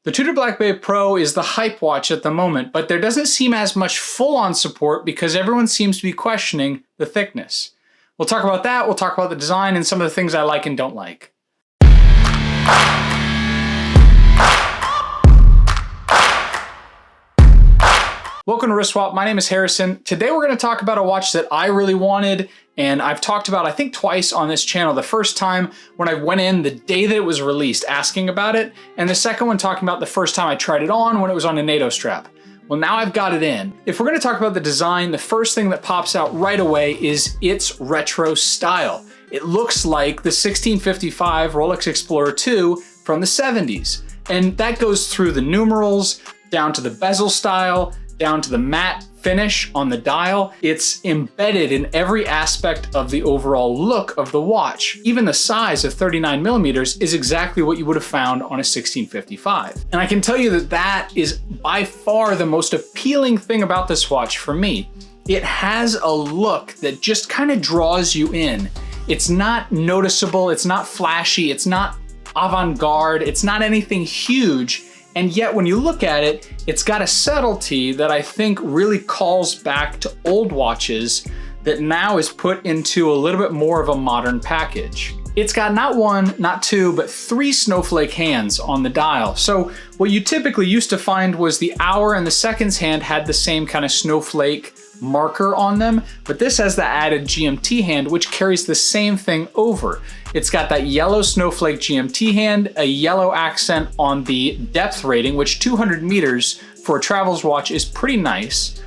The Tudor Black Bay Pro is the hype watch at the moment, but there doesn't seem as much full-on support because everyone seems to be questioning the thickness. We'll talk about that, we'll talk about the design and some of the things I like and don't like. Welcome to Wrist Swap. My name is Harrison. Today we're going to talk about a watch that I really wanted, and I've talked about I think twice on this channel. The first time when I went in the day that it was released asking about it, and the second one talking about the first time I tried it on when it was on a NATO strap. Well, now I've got it in. If we're going to talk about the design, the first thing that pops out right away is its retro style. It looks like the 1655 Rolex Explorer 2 from the 70s, and that goes through the numerals, down to the bezel style, down to the matte finish on the dial. It's embedded in every aspect of the overall look of the watch. Even the size of 39 millimeters is exactly what you would have found on a 1655. And I can tell you that that is by far the most appealing thing about this watch for me. It has a look that just kind of draws you in. It's not noticeable, it's not flashy, it's not avant-garde, it's not anything huge. And yet when you look at it, it's got a subtlety that I think really calls back to old watches that now is put into a little bit more of a modern package. It's got not one, not two, but three snowflake hands on the dial. So what you typically used to find was the hour and the seconds hand had the same kind of snowflake marker on them, but this has the added GMT hand, which carries the same thing over. It's got that yellow snowflake GMT hand, a yellow accent on the depth rating, which 200 meters for a travels watch is pretty nice.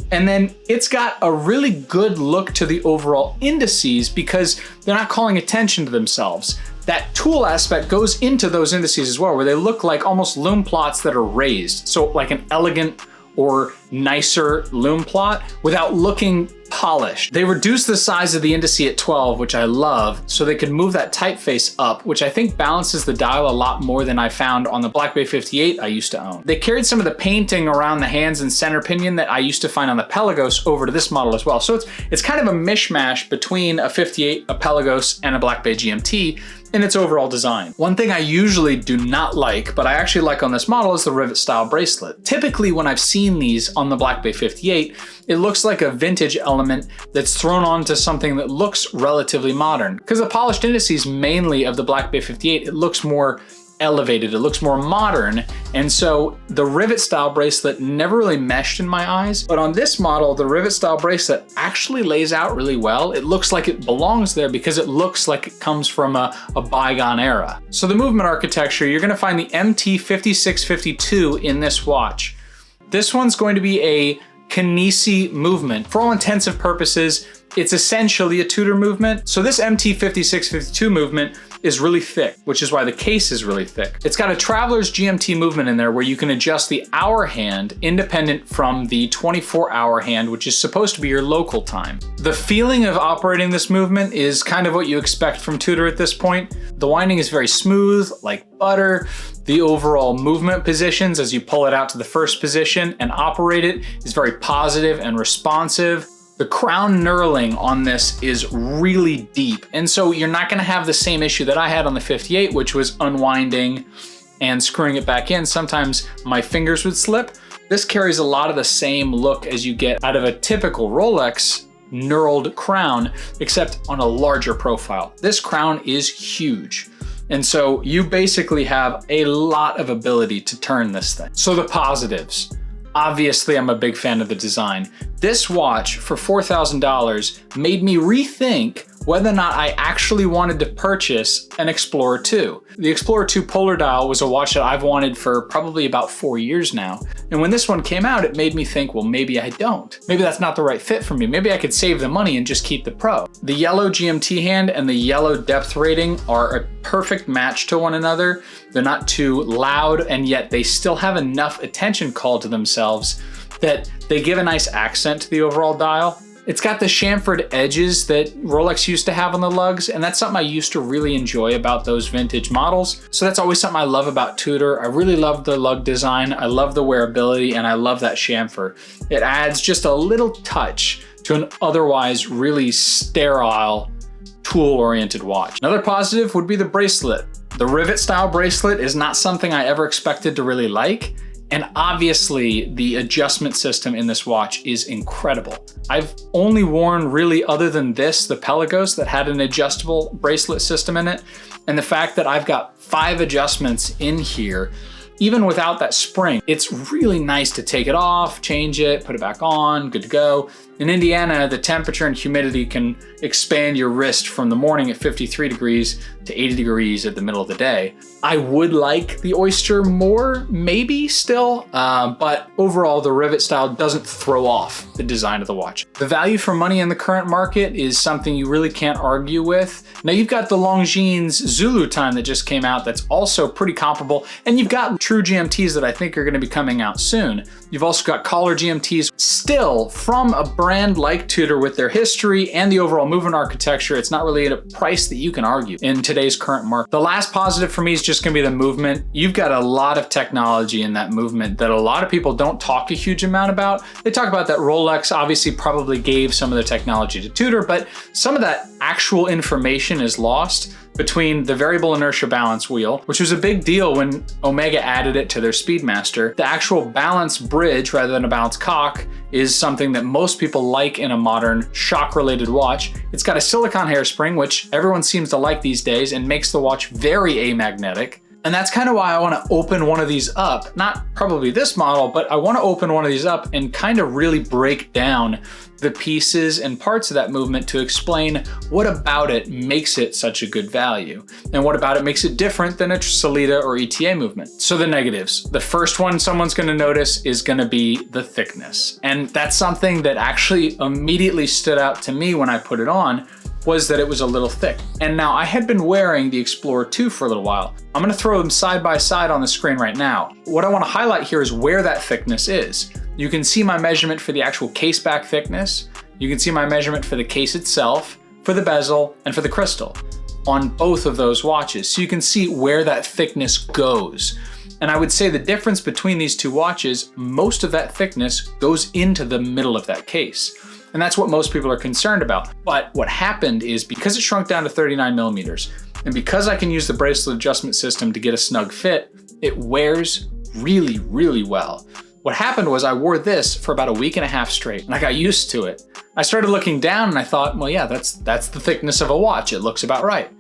And then it's got a really good look to the overall indices because they're not calling attention to themselves. That tool aspect goes into those indices as well, where they look like almost loom plots that are raised. So like an elegant or nicer loom plot without looking polished. They reduced the size of the indice at 12, which I love, so they could move that typeface up, which I think balances the dial a lot more than I found on the Black Bay 58 I used to own. They carried some of the painting around the hands and center pinion that I used to find on the Pelagos over to this model as well. So it's kind of a mishmash between a 58, a Pelagos, and a Black Bay GMT in its overall design. One thing I usually do not like, but I actually like on this model, is the Rivet style bracelet. Typically when I've seen these on the Black Bay 58, it looks like a vintage element that's thrown onto something that looks relatively modern. Because the polished indices mainly of the Black Bay 58, it looks more elevated, it looks more modern, and so the Rivet style bracelet never really meshed in my eyes. But on this model, the Rivet style bracelet actually lays out really well. It looks like it belongs there because it looks like it comes from a bygone era. So the movement architecture, you're going to find the MT5652 in this watch. This one's going to be a Kinesi movement. For all intents and purposes, it's essentially a Tudor movement. So this MT5652 movement is really thick, which is why the case is really thick. It's got a Traveler's GMT movement in there where you can adjust the hour hand independent from the 24-hour hand, which is supposed to be your local time. The feeling of operating this movement is kind of what you expect from Tudor at this point. The winding is very smooth, like butter. The overall movement positions as you pull it out to the first position and operate it is very positive and responsive. The crown knurling on this is really deep, and so you're not going to have the same issue that I had on the 58, which was unwinding and screwing it back in. Sometimes my fingers would slip. This carries a lot of the same look as you get out of a typical Rolex knurled crown, except on a larger profile. This crown is huge. And so you basically have a lot of ability to turn this thing. So the positives. Obviously, I'm a big fan of the design. This watch for $4,000 made me rethink whether or not I actually wanted to purchase an Explorer 2. The Explorer 2 Polar Dial was a watch that I've wanted for probably about 4 years now. And when this one came out, it made me think, well, maybe I don't. Maybe that's not the right fit for me. Maybe I could save the money and just keep the Pro. The yellow GMT hand and the yellow depth rating are a perfect match to one another. They're not too loud, and yet they still have enough attention called to themselves that they give a nice accent to the overall dial. It's got the chamfered edges that Rolex used to have on the lugs, and that's something I used to really enjoy about those vintage models. So that's always something I love about Tudor. I really love the lug design, I love the wearability, and I love that chamfer. It adds just a little touch to an otherwise really sterile, tool-oriented watch. Another positive would be the bracelet. The rivet style bracelet is not something I ever expected to really like. And obviously the adjustment system in this watch is incredible. I've only worn really, other than this, the Pelagos that had an adjustable bracelet system in it. And the fact that I've got 5 adjustments in here, even without that spring, it's really nice to take it off, change it, put it back on, good to go. In Indiana, the temperature and humidity can expand your wrist from the morning at 53 degrees to 80 degrees at the middle of the day. I would like the Oyster more, maybe still, but overall the rivet style doesn't throw off the design of the watch. The value for money in the current market is something you really can't argue with. Now you've got the Longines Zulu time that just came out that's also pretty comparable, and you've got true GMTs that I think are gonna be coming out soon. You've also got collar GMTs still from a brand like Tudor with their history and the overall movement architecture. It's not really at a price that you can argue in today's current market. The last positive for me is just gonna be the movement. You've got a lot of technology in that movement that a lot of people don't talk a huge amount about. They talk about that Rolex obviously probably gave some of the technology to Tudor, but some of that actual information is lost between the variable inertia balance wheel, which was a big deal when Omega added it to their Speedmaster. The actual balance bridge rather than a balance cock is something that most people like in a modern shock-related watch. It's got a silicone hairspring, which everyone seems to like these days and makes the watch very amagnetic. And that's kind of why I want to open one of these up, not probably this model, but I want to open one of these up and kind of really break down the pieces and parts of that movement to explain what about it makes it such a good value and what about it makes it different than a Sellita or ETA movement. So the negatives. The first one someone's going to notice is going to be the thickness. And that's something that actually immediately stood out to me when I put it on, was that it was a little thick. And now I had been wearing the Explorer 2 for a little while. I'm gonna throw them side by side on the screen right now. What I wanna highlight here is where that thickness is. You can see my measurement for the actual case back thickness. You can see my measurement for the case itself, for the bezel, and for the crystal on both of those watches. So you can see where that thickness goes. And I would say the difference between these two watches, most of that thickness goes into the middle of that case. And that's what most people are concerned about. But what happened is because it shrunk down to 39 millimeters, and because I can use the bracelet adjustment system to get a snug fit, it wears really, really well. What happened was I wore this for about a week and a half straight, and I got used to it. I started looking down and I thought, well, yeah, that's the thickness of a watch. It looks about right.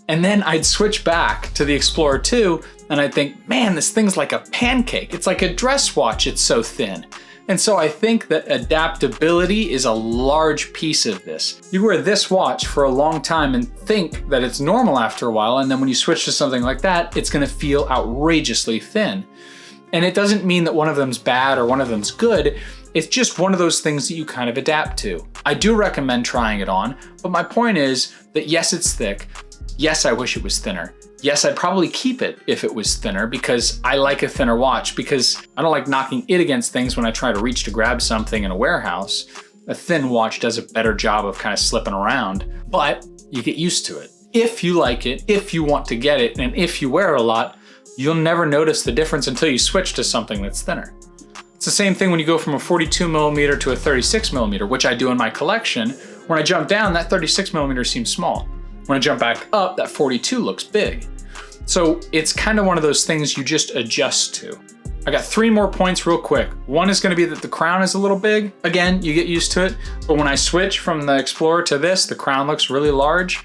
And then I'd switch back to the Explorer 2 and I'd think, man, this thing's like a pancake. It's like a dress watch, it's so thin. And so I think that adaptability is a large piece of this. You wear this watch for a long time and think that it's normal after a while, and then when you switch to something like that, it's gonna feel outrageously thin. And it doesn't mean that one of them's bad or one of them's good, it's just one of those things that you kind of adapt to. I do recommend trying it on, but my point is that yes, it's thick. Yes, I wish it was thinner. Yes, I'd probably keep it if it was thinner because I like a thinner watch because I don't like knocking it against things when I try to reach to grab something in a warehouse. A thin watch does a better job of kind of slipping around, but you get used to it. If you like it, if you want to get it, and if you wear it a lot, you'll never notice the difference until you switch to something that's thinner. It's the same thing when you go from a 42 millimeter to a 36 millimeter, which I do in my collection. When I jump down, that 36 millimeter seems small. When I jump back up, that 42 looks big. So it's kind of one of those things you just adjust to. I got 3 more points real quick. One is gonna be that the crown is a little big. Again, you get used to it, but when I switch from the Explorer to this, the crown looks really large.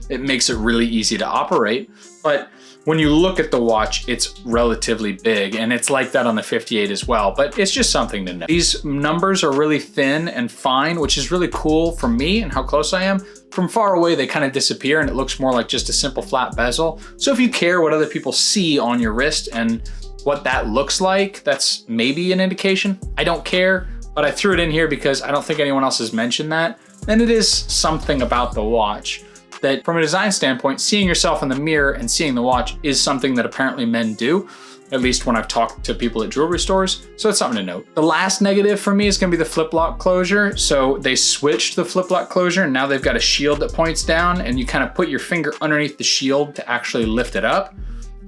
It makes it really easy to operate. But when you look at the watch, it's relatively big, and it's like that on the 58 as well, but it's just something to know. These numbers are really thin and fine, which is really cool for me and how close I am. From far away, they kind of disappear and it looks more like just a simple flat bezel. So if you care what other people see on your wrist and what that looks like, that's maybe an indication. I don't care, but I threw it in here because I don't think anyone else has mentioned that. And it is something about the watch that from a design standpoint, seeing yourself in the mirror and seeing the watch is something that apparently men do, at least when I've talked to people at jewelry stores. So it's something to note. The last negative for me is gonna be the flip lock closure. So they switched the flip lock closure and now they've got a shield that points down and you kind of put your finger underneath the shield to actually lift it up.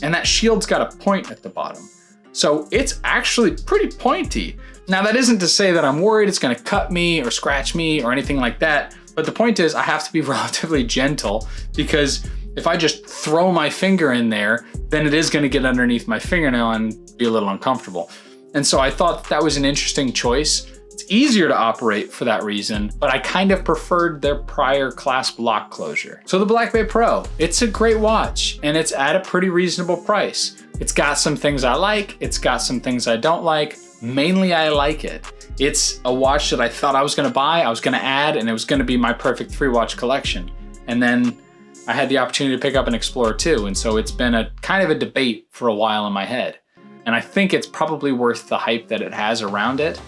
And that shield's got a point at the bottom. So it's actually pretty pointy. Now that isn't to say that I'm worried it's gonna cut me or scratch me or anything like that. But the point is I have to be relatively gentle because If I just throw my finger in there, then it is gonna get underneath my fingernail and be a little uncomfortable. And so I thought that was an interesting choice. It's easier to operate for that reason, but I kind of preferred their prior clasp lock closure. So the Black Bay Pro, it's a great watch and it's at a pretty reasonable price. It's got some things I like, it's got some things I don't like. Mainly I like it. It's a watch that I thought I was gonna buy, I was gonna add, and it was gonna be my perfect 3-watch collection. And then I had the opportunity to pick up an Explorer 2, and so it's been a kind of a debate for a while in my head. And I think it's probably worth the hype that it has around it,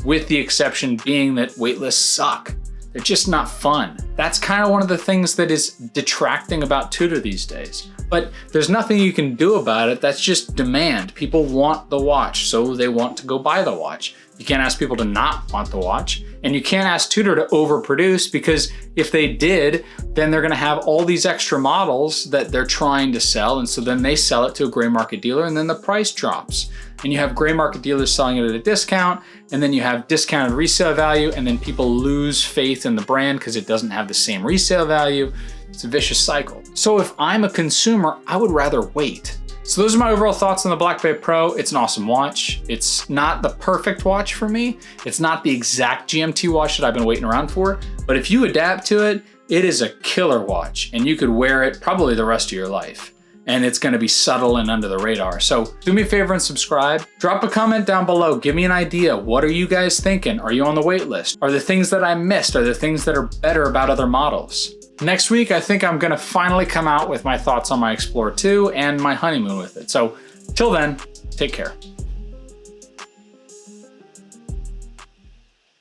with the exception being that waitlists suck. They're just not fun. That's kind of one of the things that is detracting about Tudor these days. But there's nothing you can do about it. That's just demand. People want the watch, so they want to go buy the watch. You can't ask people to not want the watch, and you can't ask Tudor to overproduce, because if they did, then they're gonna have all these extra models that they're trying to sell, and so then they sell it to a gray market dealer, and then the price drops. And you have gray market dealers selling it at a discount, and then you have discounted resale value, and then people lose faith in the brand because it doesn't have the same resale value. It's a vicious cycle. So if I'm a consumer, I would rather wait. So those are my overall thoughts on the Black Bay Pro. It's an awesome watch. It's not the perfect watch for me. It's not the exact GMT watch that I've been waiting around for, but if you adapt to it, it is a killer watch and you could wear it probably the rest of your life. And it's gonna be subtle and under the radar. So do me a favor and subscribe. Drop a comment down below. Give me an idea. What are you guys thinking? Are you on the wait list? Are there things that I missed? Are there things that are better about other models? Next week, I think I'm gonna finally come out with my thoughts on my Explorer 2 and my honeymoon with it. So till then, take care.